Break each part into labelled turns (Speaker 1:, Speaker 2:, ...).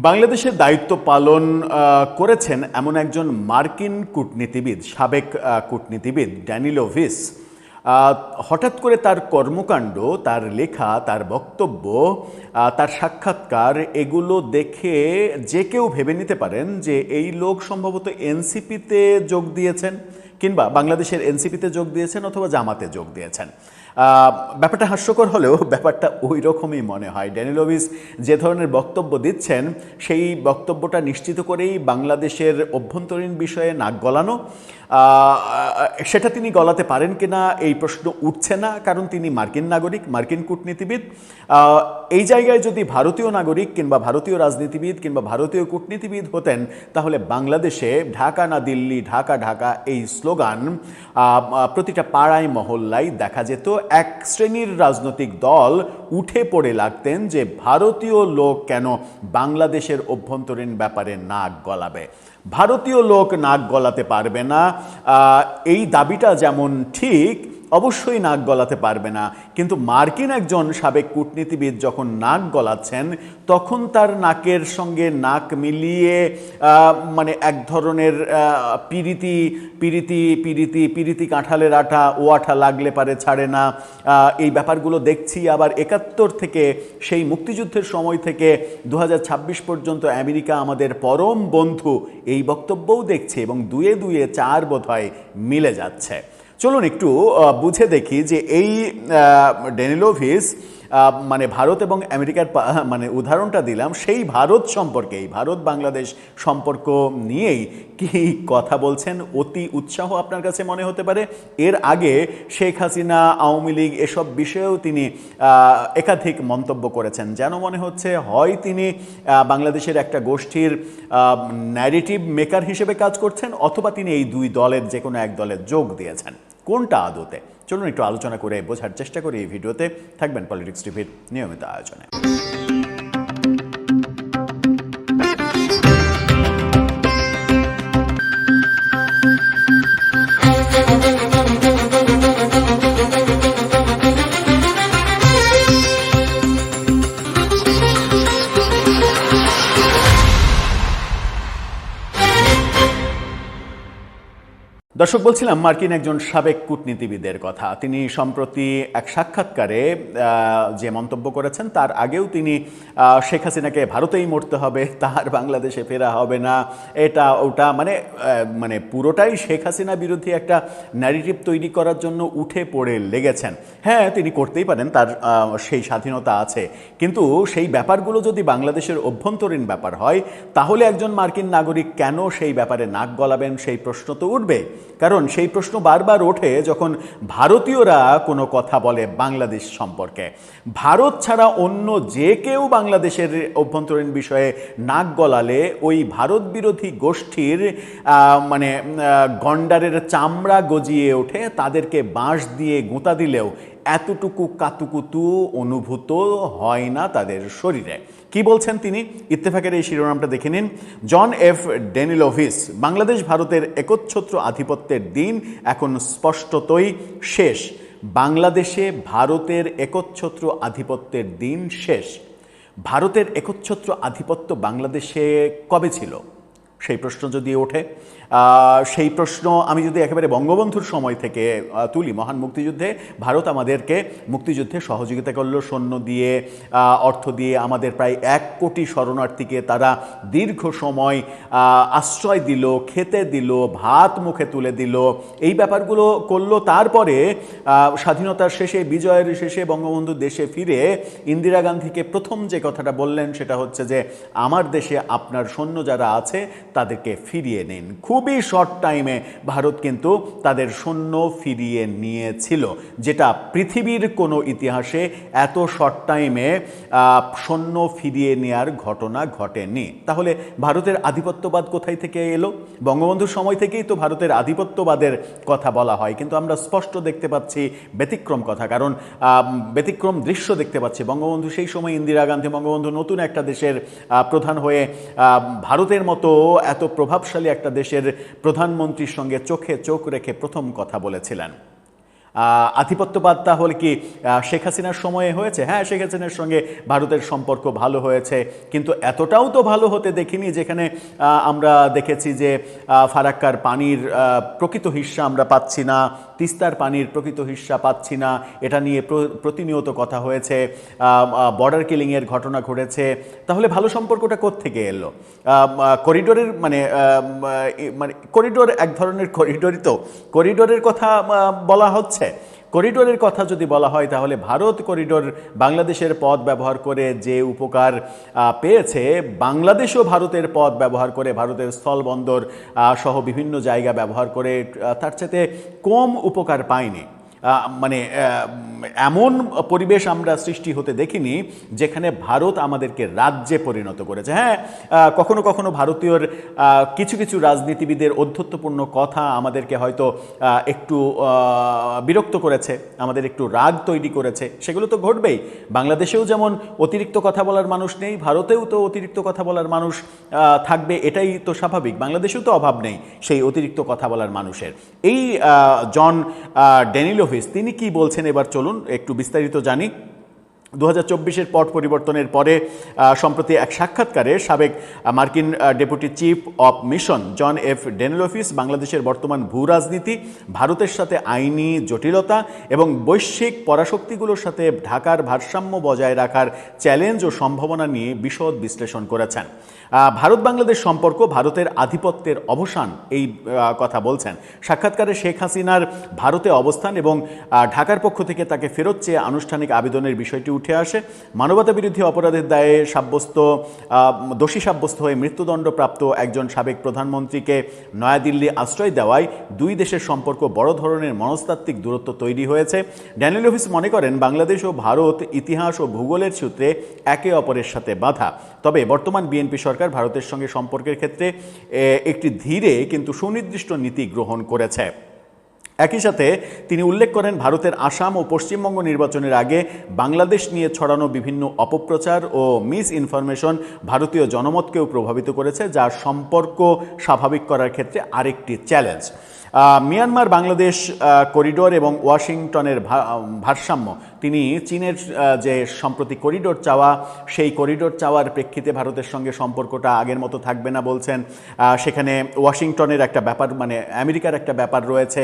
Speaker 1: বাংলাদেশের দায়িত্ব পালন করেছেন এমন একজন মার্কিন কূটনীতিবিদ, সাবেক কূটনীতিবিদ ড্যানিয়েল ওভিস। হঠাৎ করে তার কর্মকাণ্ড, তার লেখা, তার বক্তব্য, তার সাক্ষাৎকার এগুলো দেখে যে কেউ ভেবে নিতে পারেন যে এই লোক সম্ভবত এনসিপিতে যোগ দিয়েছেন, কিংবা বাংলাদেশের এনসিপিতে যোগ দিয়েছেন অথবা জামাতে যোগ দিয়েছেন। ব্যাপারটা হাস্যকর হলেও ব্যাপারটা ওই রকমই মনে হয়। ড্যানিয়েল ওভিস যে ধরনের বক্তব্য দিচ্ছেন, সেই বক্তব্যটা নিশ্চিত করেই বাংলাদেশের অভ্যন্তরীণ বিষয়ে নাক গলানো। সেটা তিনি গলাতে পারেন কিনা এই প্রশ্ন উঠছে না, কারণ তিনি মার্কিন নাগরিক, মার্কিন কূটনীতিবিদ। এই জায়গায় যদি ভারতীয় নাগরিক কিংবা ভারতীয় রাজনীতিবিদ কিংবা ভারতীয় কূটনীতিবিদ হতেন, তাহলে বাংলাদেশে ঢাকা না দিল্লি, ঢাকা ঢাকা এই স্লোগান প্রতিটা পাড়ায় মহল্লায় দেখা যেত। এক শ্রেণীর রাজনৈতিক দল উঠে পড়ে লাগতেন যে ভারতীয় লোক কেন বাংলাদেশের অভ্যন্তরীণ ব্যাপারে নাক গলাবে। ভারতীয় লোক নাক গলাতে পারবে না, এই দাবিটা যেমন ঠিক, অবশ্যই নাক গলাতে পারবে না। কিন্তু মার্কিন একজন সাবেক কূটনীতিবিদ যখন নাক গলাচ্ছেন, তখন তার নাকের সঙ্গে নাক মিলিয়ে মানে এক ধরনের পিরিতি পিরিতি পিরিতি পিরিতি কাঁঠালের আঠা, ও আঠা লাগলে পারে ছাড়ে না, এই ব্যাপারগুলো দেখছি। আবার ৭১ থেকে, সেই মুক্তিযুদ্ধের সময় থেকে ২০২৬ পর্যন্ত আমেরিকা আমাদের পরম বন্ধু, এই বক্তব্যও দেখছি, এবং দুয়ে দুয়ে চার বোধহয় মিলে যাচ্ছে। চলুন একটু বুঝে দেখি যে এই ড্যানিয়েল ওভিস মানে ভারত এবং আমেরিকার মানে উদাহরণটা দিলাম, সেই ভারত সম্পর্কেই, ভারত বাংলাদেশ সম্পর্ক নিয়েই কি কথা বলছেন। অতি উৎসাহ আপনার কাছে মনে হতে পারে। এর আগে শেখ হাসিনা, আওয়ামী লীগ এসব বিষয়েও তিনি একাধিক মন্তব্য করেছেন। যেন মনে হচ্ছে হয় তিনি বাংলাদেশের একটা গোষ্ঠীর ন্যারেটিভ মেকার হিসেবে কাজ করছেন, অথবা তিনি এই দুই দলের যে কোনো এক দলে যোগ দিয়েছেন। কোনটা আদতে? চলুন একটু আলোচনা করে বোঝার চেষ্টা করি এই ভিডিওতে। থাকবেন পলিটিক্স টিভির নিয়মিত আয়োজনে। দর্শক, বলছিলাম মার্কিন একজন সাবেক কূটনীতিবিদের কথা। তিনি সম্প্রতি এক সাক্ষাৎকারে যে মন্তব্য করেছেন, তার আগেও তিনি শেখ হাসিনাকে ভারতেই মরতে হবে, তার বাংলাদেশে ফেরা হবে না, এটা ওটা, মানে পুরোটাই শেখ হাসিনা বিরোধী একটা ন্যারেটিভ তৈরি করার জন্য উঠে পড়ে লেগেছেন। হ্যাঁ, তিনি করতেই পারেন, তার সেই স্বাধীনতা আছে, কিন্তু সেই ব্যাপারগুলো যদি বাংলাদেশের অভ্যন্তরীণ ব্যাপার হয়, তাহলে একজন মার্কিন নাগরিক কেন সেই ব্যাপারে নাক গলাবেন, সেই প্রশ্ন তো উঠবে। কারণ সেই প্রশ্ন বারবার ওঠে যখন ভারতীয়রা কোনো কথা বলে বাংলাদেশ সম্পর্কে। ভারত ছাড়া অন্য যে কেউ বাংলাদেশের অভ্যন্তরীণ বিষয়ে নাক গলালে ওই ভারত বিরোধী গোষ্ঠীর মানে গন্ডারের চামড়া গজিয়ে ওঠে, তাদেরকে বাঁশ দিয়ে গোঁতা দিলেও এতটুকু কাতুকুতু অনুভূত হয় না তাদের শরীরে। কি বলছেন তিনি? ইত্তেফাকের এই শিরোনামটা দেখে নিন। জন এফ ড্যানিয়েল ওভিস: বাংলাদেশ ভারতের একচ্ছত্র আধিপত্যের দিন এখন স্পষ্টতই শেষ। বাংলাদেশে ভারতের একচ্ছত্র আধিপত্যের দিন শেষ। ভারতের একচ্ছত্র আধিপত্য বাংলাদেশে কবে ছিল? সেই প্রশ্ন যদি ওঠে, সেই প্রশ্ন আমি যদি একেবারে বঙ্গবন্ধুর সময় থেকে তুলি, মহান মুক্তিযুদ্ধে ভারত আমাদেরকে মুক্তিযুদ্ধে সহযোগিতা করলো, সৈন্য দিয়ে, অর্থ দিয়ে। আমাদের প্রায় ১ কোটি শরণার্থীকে তারা দীর্ঘ সময় আশ্রয় দিল, খেতে দিল, ভাত মুখে তুলে দিল, এই ব্যাপারগুলো করলো। তারপরে স্বাধীনতার শেষে, বিজয়ের শেষে বঙ্গবন্ধু দেশে ফিরে ইন্দিরা গান্ধীকে প্রথম যে কথাটা বললেন সেটা হচ্ছে যে আমার দেশে আপনার সৈন্য যারা আছে তাদেরকে ফিরিয়ে নিন। খুবই শর্ট টাইমে ভারত কিন্তু তাদের সৈন্য ফিরিয়ে নিয়েছিল, যেটা পৃথিবীর কোনো ইতিহাসে এত শর্ট টাইমে সৈন্য ফিরিয়ে নেওয়ার ঘটনা ঘটেনি। তাহলে ভারতের আধিপত্যবাদ কোথায় থেকে এলো? বঙ্গবন্ধুর সময় থেকেই তো ভারতের আধিপত্যবাদের কথা বলা হয়, কিন্তু আমরা স্পষ্ট দেখতে পাচ্ছি ব্যতিক্রম কথা, কারণ ব্যতিক্রম দৃশ্য দেখতে পাচ্ছি। বঙ্গবন্ধু সেই সময়, ইন্দিরা গান্ধী, বঙ্গবন্ধু নতুন একটা দেশের প্রধান হয়ে ভারতের মতো এত প্রভাবশালী একটা দেশের প্রধানমন্ত্রীর সঙ্গে চোখে চোখ রেখে প্রথম কথা বলেছিলেন। আধিপত্যবাদ তাহলে কি শেখ হাসিনার সময়ে হয়েছে? হ্যাঁ, শেখ হাসিনার সঙ্গে ভারতের সম্পর্ক ভালো হয়েছে, কিন্তু এতটাও তো ভালো হতে দেখিনি যেখানে আমরা দেখেছি যে ফারাক্কার পানির প্রকৃত হিস্সা আমরা পাচ্ছি না, তিস্তার পানির প্রকৃত হিস্সা পাচ্ছি না, এটা নিয়ে প্রতিনিয়ত কথা হয়েছে, বর্ডার কিলিংয়ের ঘটনা ঘটেছে। তাহলে ভালো সম্পর্কটা কোত্থেকে এলো? করিডোরের মানে করিডোর এক ধরনের করিডোরই তো, করিডোরের কথা বলা হচ্ছে। করিডোরের কথা যদি বলা হয় তাহলে ভারত করিডোর বাংলাদেশের পথ ব্যবহার করে যে উপকার পেয়েছে, বাংলাদেশও ভারতের পথ ব্যবহার করে, ভারতের স্থলবন্দর সহ বিভিন্ন জায়গা ব্যবহার করে তার চাইতে কম উপকার পায়নি। মানে এমন পরিবেশ আমরা সৃষ্টি হতে দেখিনি যেখানে ভারত আমাদেরকে রাজ্যে পরিণত করেছে। হ্যাঁ, কখনো কখনো ভারতীয়র কিছু কিছু রাজনীতিবিদের অধ্যত্বপূর্ণ কথা আমাদেরকে হয়তো একটু বিরক্ত করেছে, আমাদের একটু রাগ তৈরি করেছে, সেগুলো তো ঘটবেই। বাংলাদেশেও যেমন অতিরিক্ত কথা বলার মানুষ নেই, ভারতেও তো অতিরিক্ত কথা বলার মানুষ থাকবে, এটাই তো স্বাভাবিক। বাংলাদেশেও তো অভাব নেই সেই অতিরিক্ত কথা বলার মানুষের। এই জন ড্যানিলোভিচ তিনি কি বলছেন এবার চলুন একটু বিস্তারিত জানি। 2024-এর পট পরিবর্তনের পরে সম্প্রতি এক সাক্ষাৎকারে সাবেক মার্কিন deputy chief of mission Jon F Danilowicz বাংলাদেশের বর্তমান ভূ রাজনীতি, ভারতের সাথে আইনি জটিলতা এবং বৈশ্বিক পরাশক্তিগুলোর সাথে ঢাকার ভারসাম্য বজায় রাখার চ্যালেঞ্জ ও সম্ভাবনা নিয়ে বিশদ বিশ্লেষণ করেছেন। ভারত বাংলাদেশ সম্পর্ক ভারতের আধিপত্যের অবসান, এই কথা বলছেন। সাক্ষাৎকারে শেখ হাসিনার ভারতে অবস্থান এবং ঢাকার পক্ষ থেকে তাকে ফেরত চেয়ে আনুষ্ঠানিক আবেদনের বিষয়টি উঠে আসে। মানবতাবিরোধী অপরাধের দায়ে দোষী সাব্যস্ত হয়ে মৃত্যুদণ্ডপ্রাপ্ত একজন সাবেক প্রধানমন্ত্রীকে নয়াদিল্লি আশ্রয় দেওয়ায় দুই দেশের সম্পর্ক বড় ধরনের মনস্তাত্ত্বিক দূরত্ব তৈরি হয়েছে। ড্যানিলোভিচ মনে করেন বাংলাদেশ ও ভারত ইতিহাস ও ভূগোলের সূত্রে একে অপরের সাথে বাঁধা। তবে বর্তমান বিএনপি সরকার ভারতের সঙ্গে সম্পর্কের ক্ষেত্রে একটি ধীরে কিন্তু সুনির্দিষ্ট নীতি গ্রহণ করেছে। একই সাথে তিনি উল্লেখ করেন ভারতের আসাম ও পশ্চিমবঙ্গ নির্বাচনের আগে বাংলাদেশ নিয়ে ছড়ানো বিভিন্ন অপপ্রচার ও মিস ইনফরমেশন ভারতীয় জনমতকেও প্রভাবিত করেছে, যা সম্পর্ক স্বাভাবিক করার ক্ষেত্রে আরেকটি চ্যালেঞ্জ। মিয়ানমার বাংলাদেশ করিডোর এবং ওয়াশিংটনের ভারসাম্য, তিনি চীনের যে সম্প্রতি করিডোর চাওয়া, সেই করিডোর চাওয়ার প্রেক্ষিতে ভারতের সঙ্গে সম্পর্কটা আগের মতো থাকবে না বলছেন। সেখানে ওয়াশিংটনের একটা ব্যাপার, মানে আমেরিকার একটা ব্যাপার রয়েছে,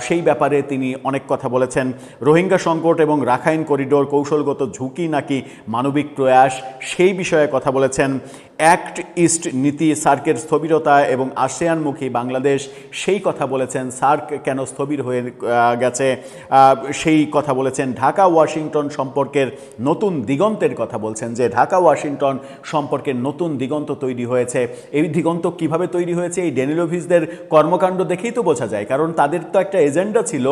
Speaker 1: সেই ব্যাপারে তিনি অনেক কথা বলেছেন। রোহিঙ্গা সংকট এবং রাখাইন করিডোর কৌশলগত ঝুঁকি নাকি মানবিক প্রয়াস, সেই বিষয়ে কথা বলেছেন। অ্যাক্ট ইস্ট নীতি, সার্কের স্থবিরতা এবং আসিয়ানমুখী বাংলাদেশ, সেই কথা বলেছেন। সার্ক কেন স্থবির হয়ে গেছে সেই কথা বলেছেন। ঢাকা ওয়াশিংটন সম্পর্কের নতুন দিগন্তের কথা বলছেন, যে ঢাকা ওয়াশিংটন সম্পর্কের নতুন দিগন্ত তৈরি হয়েছে। এই দিগন্ত কিভাবে তৈরি হয়েছে এই ড্যানিলোভিচদের কর্মকাণ্ড দেখেই তো বোঝা যায়, কারণ তাদের তো একটা এজেন্ডা ছিল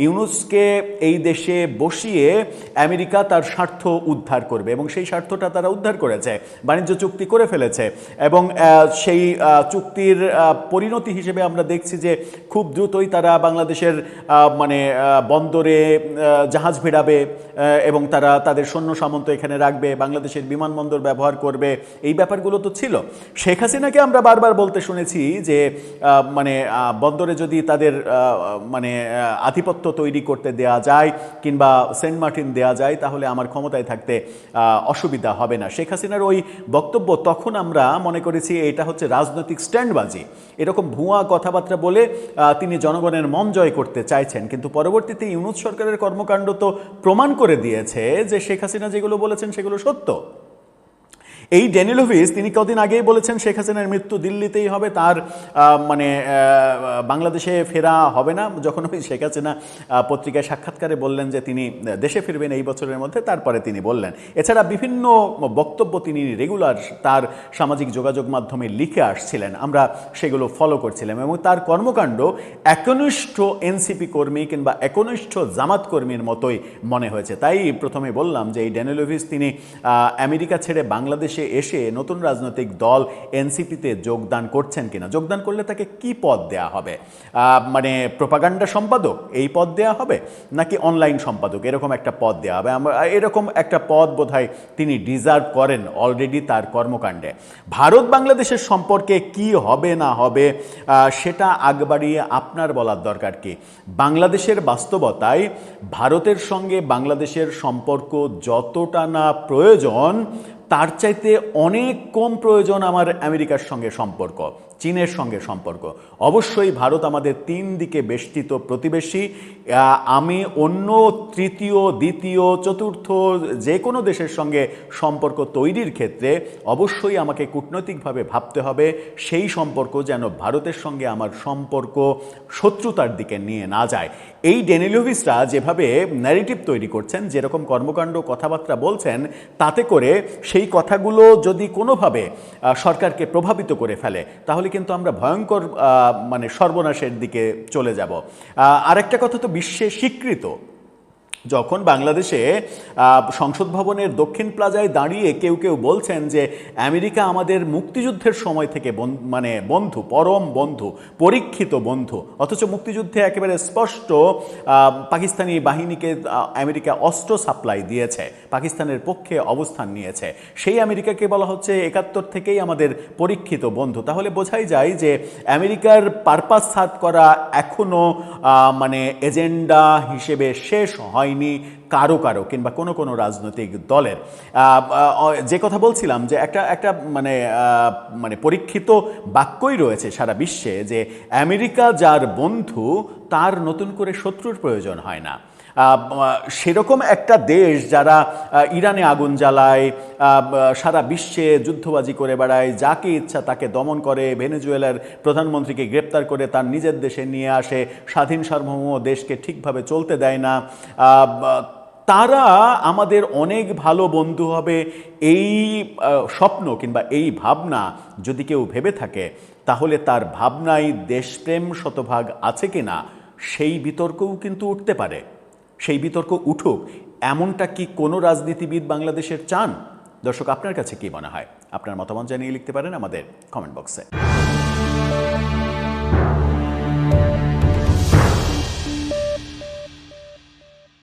Speaker 1: ইউনুসকে এই দেশে বসিয়ে আমেরিকা তার স্বার্থ উদ্ধার করবে, এবং সেই স্বার্থটা তারা উদ্ধার করেছে, বাণিজ্য চুক্তি করে ফেলেছে। এবং সেই চুক্তির পরিণতি হিসেবে আমরা দেখছি যে খুব দ্রুতই তারা বাংলাদেশের মানে বন্দরে জাহাজ ভিড়াবে এবং তারা তাদের সৈন্য সামন্ত এখানে রাখবে, বাংলাদেশের বিমানবন্দর ব্যবহার করবে, এই ব্যাপারগুলো তো ছিল। শেখ হাসিনাকে আমরা বারবার বলতে শুনেছি যে মানে বন্দরে যদি তাদের মানে আধিপত্য তৈরি করতে দেয়া যায় কিংবা সেন্ট মার্টিন দেয়া যায় তাহলে আমার ক্ষমতায় থাকতে অসুবিধা হবে না। শেখ হাসিনার ওই বক্তব্য তখন আমরা মনে করেছি এটা হচ্ছে রাজনৈতিক স্ট্যান্ডবাজি, এরকম ভুয়া কথাবার্তা বলে তিনি জনগণের মন জয় করতে চাইছেন। কিন্তু পরবর্তীতে ইউনূস সরকারের কর্মকাণ্ড তো প্রমাণ করে দিয়েছে যে শেখ হাসিনা যেগুলো বলেছেন সেগুলো সত্য। এই ড্যানিলোভিচ তিনি কদিন আগেই বলেছেন শেখ হাসিনার মৃত্যু দিল্লিতেই হবে, তার মানে বাংলাদেশে ফেরা হবে না। যখন ওই শেখ হাসিনা পত্রিকায় সাক্ষাৎকারে বললেন যে তিনি দেশে ফিরবেন এই বছরের মধ্যে, তারপরে তিনি বললেন। এছাড়া বিভিন্ন বক্তব্য তিনি রেগুলার তার সামাজিক যোগাযোগ মাধ্যমে লিখে আসছিলেন, আমরা সেগুলো ফলো করছিলাম, এবং তার কর্মকাণ্ড একনিষ্ঠ এনসিপি কর্মী কিংবা একনিষ্ঠ জামাত কর্মীর মতোই মনে হয়েছে। তাই প্রথমে বললাম যে এই ড্যানিলোভিচ তিনি আমেরিকা ছেড়ে বাংলাদেশে বাংলাদেশে এসে নতুন রাজনৈতিক দল এনসিপিতে যোগদান করছেন কিনা, যোগদান করলে তাকে কি পদ দেয়া হবে, মানে প্রোপাগান্ডা সম্পাদক এই পদ দেয়া হবে নাকি অনলাইন সম্পাদক এরকম একটা পদ দেওয়া হবে? এরকম একটা পদ বোধহয় তিনি ডিজার্ভ করেন অলরেডি তার কর্মকাণ্ডে। ভারত বাংলাদেশের সম্পর্কে কি হবে না হবে সেটা আগ বাড়িয়ে আপনার বলার দরকার কি? বাংলাদেশের বাস্তবতায় ভারতের সঙ্গে বাংলাদেশের সম্পর্ক যতটা না প্রয়োজন তার চাইতে অনেক কম প্রয়োজন আমার আমেরিকার সঙ্গে সম্পর্ক, চীনের সঙ্গে সম্পর্ক। অবশ্যই ভারত আমাদের 3 দিকে বেষ্টিত প্রতিবেশী। আমি অন্য তৃতীয়, দ্বিতীয়, চতুর্থ যে কোনো দেশের সঙ্গে সম্পর্ক তৈরির ক্ষেত্রে অবশ্যই আমাকে কূটনৈতিকভাবে ভাবতে হবে সেই সম্পর্ক যেন ভারতের সঙ্গে আমার সম্পর্ক শত্রুতার দিকে নিয়ে না যায়। এই ড্যানিলোভিচরা যেভাবে ন্যারেটিভ তৈরি করছেন, যেরকম কর্মকাণ্ড কথাবার্তা বলছেন, তাতে করে সেই কথাগুলো যদি কোনোভাবে সরকারকে প্রভাবিত করে ফেলে তাহলে কিন্তু আমরা ভয়ঙ্কর মানে সর্বনাশের দিকে চলে যাব। আরেকটা কথা তো বিশ্বে স্বীকৃত, যখন বাংলাদেশে সংসদ ভবনের দক্ষিণ প্লাজায় দাঁড়িয়ে কেউ কেউ বলছেন যে আমেরিকা আমাদের মুক্তিযুদ্ধের সময় থেকে মানে বন্ধু, পরম বন্ধু, পরীক্ষিত বন্ধু, অথচ মুক্তিযুদ্ধে একেবারে স্পষ্ট পাকিস্তানি বাহিনীকে আমেরিকা অস্ত্র সাপ্লাই দিয়েছে, পাকিস্তানের পক্ষে অবস্থান নিয়েছে, সেই আমেরিকাকে বলা হচ্ছে 71 থেকেই আমাদের পরীক্ষিত বন্ধু। তাহলে বোঝাই যায় যে আমেরিকার পারপাস সার্ভ করা এখনও মানে এজেন্ডা হিসেবে শেষ হয় কারো কিংবা কোনো রাজনৈতিক দলের। যে কথা বলছিলাম যে একটা মানে পরীক্ষিত বাক্যই রয়েছে সারা বিশ্বে যে আমেরিকা যার বন্ধু তার নতুন করে শত্রুর প্রয়োজন হয় না। সেরকম একটা দেশ যারা ইরানে আগুন জ্বালায়, সারা বিশ্বে যুদ্ধবাজি করে বেড়ায়, যাকে ইচ্ছা তাকে দমন করে, ভেনেজুয়েলার প্রধানমন্ত্রীকে গ্রেপ্তার করে তার নিজের দেশে নিয়ে আসে, স্বাধীন সার্বভৌম দেশকে ঠিকভাবে চলতে দেয় না, তারা আমাদের অনেক ভালো বন্ধু হবে এই স্বপ্ন কিংবা এই ভাবনা যদি কেউ ভেবে থাকে তাহলে তার ভাবনায় দেশপ্রেম শতভাগ আছে কিনা সেই বিতর্কও কিন্তু উঠতে পারে। সেই বিতর্ক উঠুক, এমনটা কি কোনো রাজনীতিবিদ বাংলাদেশের চান? দর্শক, আপনার কাছে কি মনে হয়? আপনার মতামত জানিয়ে লিখতে পারেন আমাদের কমেন্ট বক্সে।